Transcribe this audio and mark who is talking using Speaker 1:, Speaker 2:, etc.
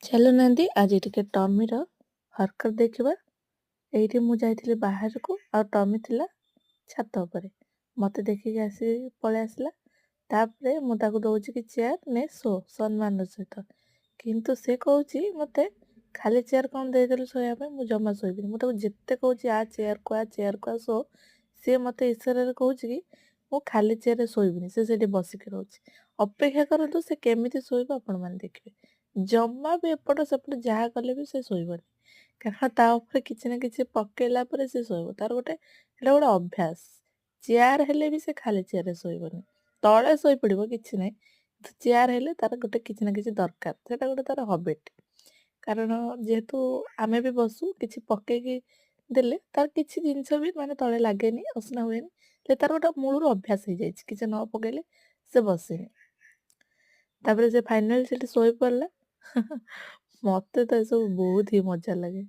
Speaker 1: ଚାଲୁନାହାନ୍ତି ଆଜି ଟିକେ ଟମିର ହରକତ ଦେଖିବା। ଏଇଠି ମୁଁ ଯାଇଥିଲି ବାହାରକୁ ଆଉ ଟମି ଥିଲା ଛାତ ଉପରେ। ମୋତେ ଦେଖିକି ପଳେଇ ଆସିଲା। ତାପରେ ମୁଁ ତାକୁ ଦଉଛି କି ଚେୟାର ନେ ଶୋ ସମ୍ମାନର ସହିତ। କିନ୍ତୁ ସେ କହୁଛି ମୋତେ ଖାଲି ଚେୟାର କ'ଣ ଦେଇଦେଲୁ ଶୋଇବା ପାଇଁ, ମୁଁ ଜମା ଶୋଇବିନି। ମୁଁ ତାକୁ ଯେତେ କହୁଛି ଚେୟାରକୁ ଆ ଶୋ, ସିଏ ମୋତେ ଇଶାରାରେ କହୁଛି କି ମୁଁ ଖାଲି ଚେୟାରରେ ଶୋଇବିନି। ସେ ସେଠି ବସିକି ରହୁଛି। ଅପେକ୍ଷା କରନ୍ତୁ ସେ କେମିତି ଶୋଇବ ଆପଣମାନେ ଦେଖିବେ। ଜମା ବି ଏପଟ ସେପଟ ଯାହା କଲେ ବି ସେ ଶୋଇବନି। କାରଣ ତା ଉପରେ କିଛି ନା କିଛି ପକେଇଲା ପରେ ସେ ଶୋଇବ। ତାର ଏଇଟା ଗୋଟେ ଅଭ୍ୟାସ। ଚେୟାର ହେଲେ ବି ସେ ଖାଲି ଚେୟାରରେ ଶୋଇବନି। ତଳେ ଶୋଇପଡ଼ିବ କିଛି ନାହିଁ, କିନ୍ତୁ ଚେୟାର ହେଲେ ତାର ଗୋଟେ କିଛି ନା କିଛି ଦରକାର। ସେଇଟା ଗୋଟେ ତାର ହବିଟ୍। କାରଣ ଯେହେତୁ ଆମେ ବି ବସୁ, କିଛି ପକେଇକି ଦେଲେ ତାର କିଛି ଜିନିଷ ବି ମାନେ ତଳେ ଲାଗେନି, ଅସନା ହୁଏନି। ହେଲେ ତାର ଗୋଟେ ମୂଳରୁ ଅଭ୍ୟାସ ହେଇଯାଇଛି, କିଛି ନ ପକେଇଲେ ସେ ବସେନି। ତାପରେ ସେ ଫାଇନାଲି ସେଠି ଶୋଇପଡ଼ିଲା। ମୋତେ ତ ଏସବୁ ବହୁତ ହି ମଜା ଲାଗେ।